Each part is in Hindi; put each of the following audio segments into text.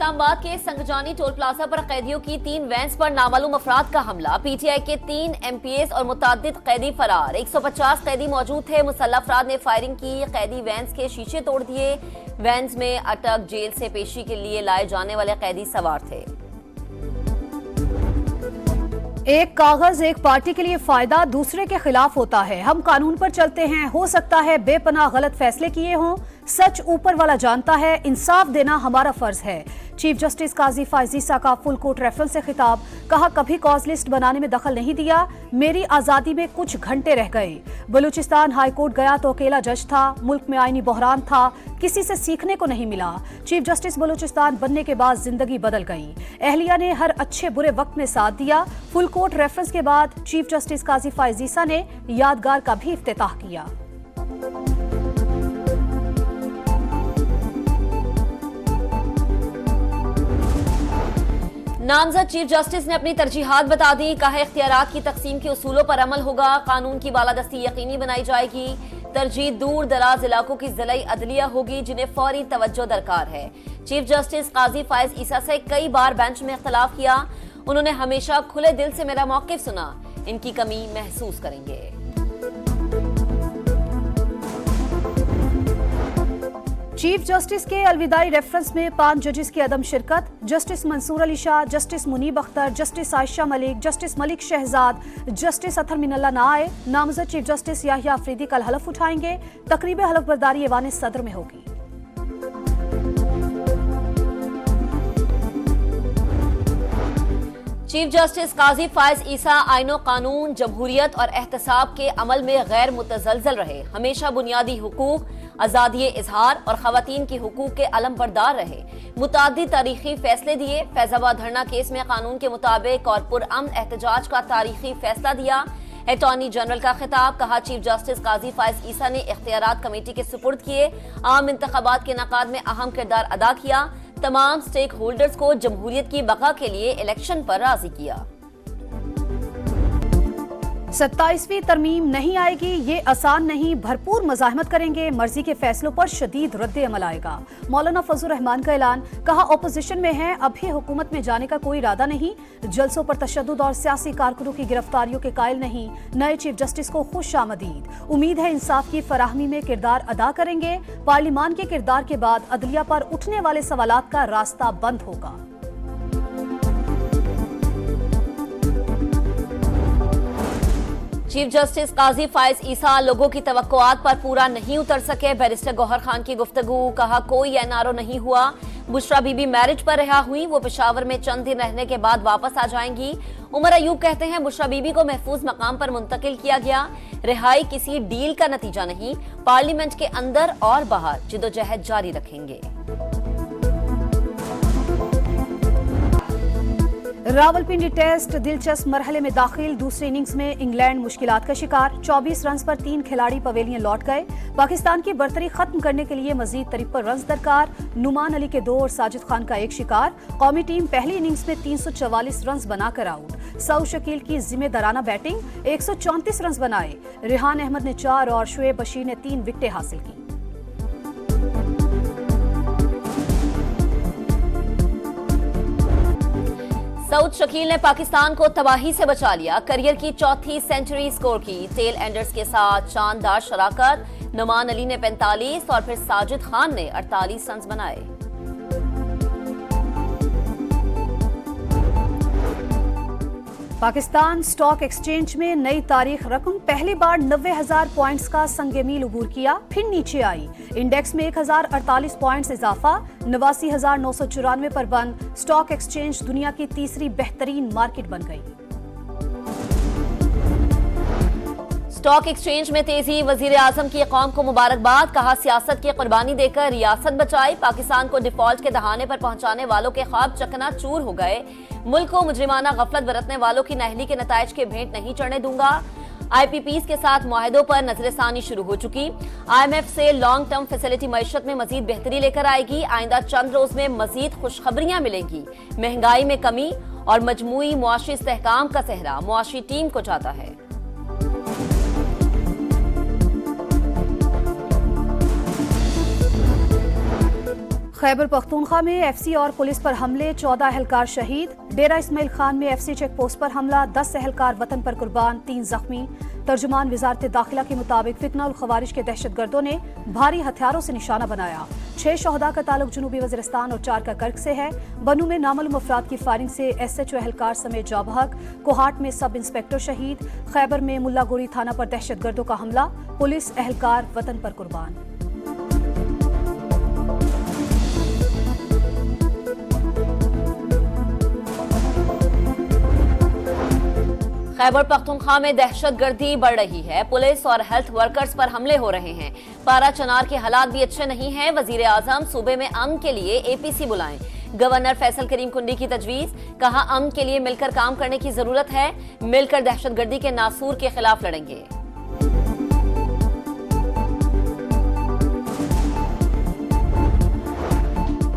इस्लामाबाद के संगजानी टोल प्लाजा पर कैदियों की 3 वैन्स पर नामालूम अफराद का हमला। पीटीआई के 3 एमपीएस और मुतअद्दिद कैदी फरार। 150 कैदी मौजूद थे। मुसल्लह अफराद ने फायरिंग की। कैदी वैन्स के शीशे तोड़ दिए। वैन्स में अटक जेल से पेशी के लिए लाए जाने वाले कैदी सवार थे। एक कागज एक पार्टी के लिए फायदा दूसरे के खिलाफ होता है। हम कानून पर चलते हैं। हो सकता है बेपनाह गलत फैसले किए हों। सच ऊपर वाला जानता है। इंसाफ देना हमारा फर्ज है। चीफ जस्टिस काजी फायज ईसा का फुल कोर्ट रेफरेंस से खिताब। कहा, कभी कॉज लिस्ट बनाने में दखल नहीं दिया। मेरी आजादी में कुछ घंटे रह गए। बलूचिस्तान हाई कोर्ट गया तो अकेला जज था। मुल्क में आईनी बहरान था। किसी से सीखने को नहीं मिला। चीफ जस्टिस बलूचिस्तान बनने के बाद जिंदगी बदल गई। अहलिया ने हर अच्छे बुरे वक्त में साथ दिया। फुल कोर्ट रेफरेंस के बाद चीफ जस्टिस काजी फायज ईसा ने यादगार का भी इफ्तिताह किया। नामजद चीफ जस्टिस ने अपनी तरजीहात बता दी। कहा, इख्तियारात की तकसीम के उसूलों पर अमल होगा। कानून की बालादस्ती यकीनी बनाई जाएगी। तरजीह दूर दराज इलाकों की जिलाई अदलिया होगी जिन्हें फौरी तवज्जो दरकार है। चीफ जस्टिस काजी फायज ईसा से कई बार बेंच में इख्तलाफ किया। उन्होंने हमेशा खुले दिल से मेरा मौक़िफ़ सुना। इनकी कमी महसूस करेंगे। चीफ जस्टिस के अलविदाई रेफरेंस में 5 जजेस की अदम शिरकत। Justice Mansoor Ali Shah, justice Munib Akhtar, justice Ayesha Malik, justice Malik Shahzad, justice Athar Minallah ना आए। नामजद चीफ जस्टिस याहिया अफरीदी कल हलफ उठाएंगे। तकरीब हलफ बर्दारी ऐवान सदर में होगी। चीफ जस्टिस काजी फायज ईसा आईनो कानून, जमहूरियत और एहतसाब के अमल में गैर मुतज़लज़ल रहे। हमेशा बुनियादी हुकूक, आज़ादी इजहार और खवातीन के हुकूक के अलमबरदार रहे। मुताद्दिद तारीखी फैसले दिए। फैजाबाद धरना केस में कानून के मुताबिक और पुरअमन एहतजाज का तारीखी फैसला दिया। अटॉर्नी जनरल का खिताब। कहा, चीफ जस्टिस काजी फायज ईसा ने इख्तियारात कमेटी के सुपुर्द किए। आम इंतखाबात के इनेकाद में अहम किरदार अदा किया। तमाम स्टेक होल्डर्स को जमहूरियत की बका के लिए इलेक्शन पर राजी किया। 27वीं तरमीम नहीं आएगी, ये आसान नहीं। भरपूर मज़ाहमत करेंगे। मर्जी के फैसलों पर शदीद रद्द अमल आएगा। मौलाना फजल रहमान का ऐलान। कहा, ओपोजिशन में है, अभी हुकूमत में जाने का कोई इरादा नहीं। जलसों पर तशद्दुद और सियासी कारकुनों की गिरफ्तारियों के कायल नहीं। नए चीफ जस्टिस को खुश आमदीद। उम्मीद है इंसाफ की फराहमी में किरदार अदा करेंगे। पार्लिमान के किरदार के बाद अदलिया पर उठने वाले सवालात का रास्ता बंद होगा। चीफ जस्टिस काजी फायज ईसा लोगों की तवक्कुआत पर पूरा नहीं उतर सके। बैरिस्टर गौहर खान की गुफ्तगू। कहा, कोई एनआरओ नहीं हुआ। बुशरा बीबी मैरिज पर रिहा हुई। वो पेशावर में चंद दिन रहने के बाद वापस आ जाएंगी। उमर अयूब कहते हैं, बुशरा बीबी को महफूज मकाम पर मुंतकिल किया गया। रिहाई किसी डील का नतीजा नहीं। पार्लियामेंट के अंदर और बाहर जिदोजहद जारी रखेंगे। रावलपिंडी टेस्ट दिलचस्प मरहले में दाखिल। दूसरी इनिंग्स में इंग्लैंड मुश्किलात का शिकार। 24 रन पर 3 खिलाड़ी पवेलियन लौट गए। पाकिस्तान की बर्तरी खत्म करने के लिए मजीद 53 रन दरकार। नुमान अली के 2 और साजिद खान का 1 शिकार। कौमी टीम पहली इनिंग्स में 344 रन बनाकर आउट। सऊद शकील की जिम्मेदाराना बैटिंग। 134 रन बनाए। रिहान अहमद ने 4 और शुएब बशीर ने 3 विकेटें हासिल की। सऊद शकील ने पाकिस्तान को तबाही से बचा लिया। करियर की 4थी सेंचुरी स्कोर की। टेल एंडर्स के साथ शानदार शराकत। नुमान अली ने 45 और फिर साजिद खान ने 48 रन बनाए। पाकिस्तान स्टॉक एक्सचेंज में नई तारीख रकम। पहली बार 90,000 पॉइंट्स का संगे मील उबूर किया, फिर नीचे आई। इंडेक्स में 1048 पॉइंट्स इजाफा। 89,994 पर बंद। स्टॉक एक्सचेंज दुनिया की तीसरी बेहतरीन मार्केट बन गई। स्टॉक एक्सचेंज में तेजी। वजीर आजम की कौम को मुबारकबाद। कहा, सियासत की कुर्बानी देकर रियासत बचाई। पाकिस्तान को डिफॉल्ट के दहाने पर पहुंचाने वालों के ख्वाब चकनाचूर हो गए। मुल्क को मुजरिमाना गफलत बरतने वालों की नाअहली के नताइज के भेंट नहीं चढ़ने दूंगा। IPPs के साथ मुआहदों पर नजरसानी शुरू हो चुकी। IMF से लॉन्ग टर्म फैसिलिटी मईशत में मजीद बेहतरी लेकर आएगी। आइंदा चंद रोज में मजीद खुशखबरियां मिलेंगी। महंगाई में कमी और मजमूई मुआशी इस्तेहकाम का सेहरा मुआशी टीम को जाता है। खैबर पख्तूनख्वा में एफसी और पुलिस पर हमले, 14 एहलकार शहीद। डेरा इस्माइल खान में एफसी चेक पोस्ट पर हमला, 10 एहलकार वतन पर कुर्बान, 3 जख्मी। तर्जुमान वजारत दाखिला के मुताबिक फितना उल खवारिज के दहशतगर्दों ने भारी हथियारों से निशाना बनाया। 6 शहदा का ताल्लुक जनूबी वज़ीरिस्तान और 4 का कर्क से है। बनू में नामालूम अफराद की फायरिंग से SHO एहलकार समेत जाबहक। कोहाट में सब इंस्पेक्टर शहीद। खैबर में मुल्लागोरी थाना पर दहशतगर्दों का हमला, पुलिस एहलकार वतन पर कुर्बान। खैबर पख्तूनख्वा में दहशतगर्दी बढ़ रही है। पुलिस और हेल्थ वर्कर्स पर हमले हो रहे हैं। पारा चनार के हालात भी अच्छे नहीं हैं। वजीर आजम सूबे में अमन के लिए APC बुलाएं। गवर्नर फैसल करीम कुंडी की तजवीज, कहा अमन के लिए मिलकर काम करने की जरूरत है। मिलकर दहशतगर्दी के नासूर के खिलाफ लड़ेंगे।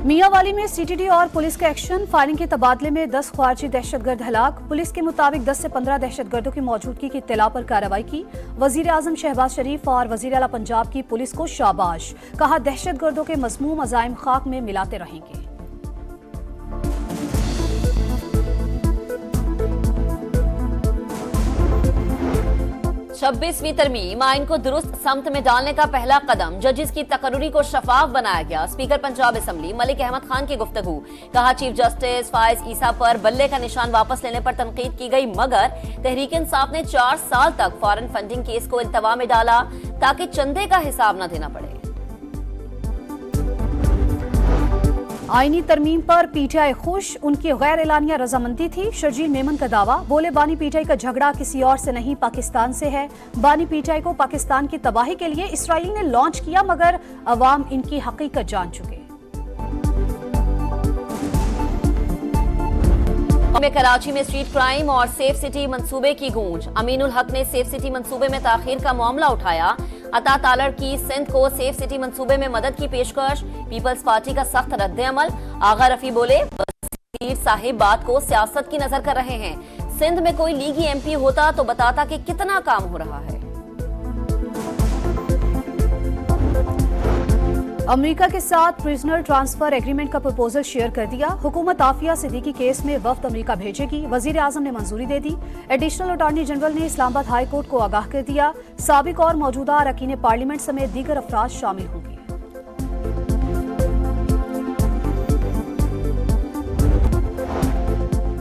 मियांवाली में CTD और पुलिस का एक्शन, फायरिंग के तबादले में 10 ख्वारजी दहशतगर्द हलाक। पुलिस के मुताबिक 10 से 15 दहशतगर्दों की मौजूदगी की इत्तला पर कार्रवाई की। वजीर आजम शहबाज शरीफ और वजीर आला पंजाब की पुलिस को शाबाश, कहा दहशतगर्दों के मज़मूम अज़ाइम खाक में मिलाते रहेंगे। 26वीं तरमीम आइन को दुरुस्त समत में डालने का पहला कदम, जजिस की तकर्री को शफाफ बनाया गया। स्पीकर पंजाब असम्बली मलिक अहमद खान की गुफ्तगू, कहा चीफ जस्टिस फायज ईसा पर बल्ले का निशान वापस लेने पर तनकीद की गई, मगर तहरीक इंसाफ ने 4 साल तक फॉरेन फंडिंग केस को इल्तवा में डाला ताकि चंदे का हिसाब न देना पड़े। आईनी तरमीम पर PTI खुश, उनकी गैर एलानिया रजामंदी थी। शर्जील मेमन का दावा, बोले बानी PTI का झगड़ा किसी और से नहीं पाकिस्तान से है। बानी PTI को पाकिस्तान की तबाही के लिए इसराइल ने लॉन्च किया, मगर अवाम इनकी हकीकत जान चुके। में कराची में स्ट्रीट क्राइम और सेफ सिटी मंसूबे की गूंज। अमीनुल हक ने सेफ सिटी मंसूबे में ताखीर का मामला उठाया। अता तालड़ की सिंध को सेफ सिटी मंसूबे में मदद की पेशकश। पीपल्स पार्टी का सख्त रद्द-ए-अमल। आगा रफी बोले वजीर साहिब बात को सियासत की नजर कर रहे हैं। सिंध में कोई लीगी MP होता तो बताता कि कितना काम हो रहा है। अमेरिका के साथ प्रिजनर ट्रांसफर एग्रीमेंट का प्रपोजल शेयर कर दिया। हुकूमत आफिया सिद्दीकी केस में वफ्द अमेरिका भेजेगी, वजीर आजम ने मंजूरी दे दी। एडिशनल अटॉर्नी जनरल ने इस्लामाबाद हाई कोर्ट को आगाह कर दिया। साबिक और मौजूदा अरकान पार्लियामेंट समेत दीगर अफराद शामिल होंगे।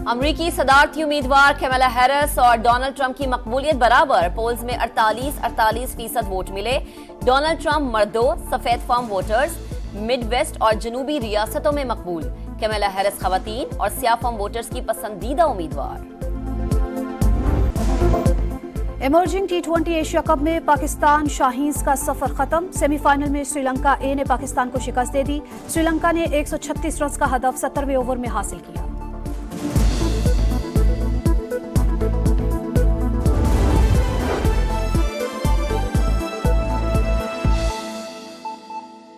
अमरीकी सदारती उम्मीदवार कैमला हैरिस और डोनाल्ड ट्रंप की मकबूलियत बराबर। पोल्स में 48% वोट मिले। डोनाल्ड ट्रंप मर्दों, सफेद फार्म वोटर्स, मिड वेस्ट और जनूबी रियासतों में मकबूल। कैमला हैरिस खवातीन और सियाह फार्म वोटर्स की पसंदीदा उम्मीदवार। इमर्जिंग T20 एशिया कप में पाकिस्तान शाहीन्स का सफर खत्म। सेमीफाइनल में श्रीलंका A ने पाकिस्तान को शिकस्त दे दी। श्रीलंका ने 136 रन का हदफ 70वें ओवर में हासिल किया।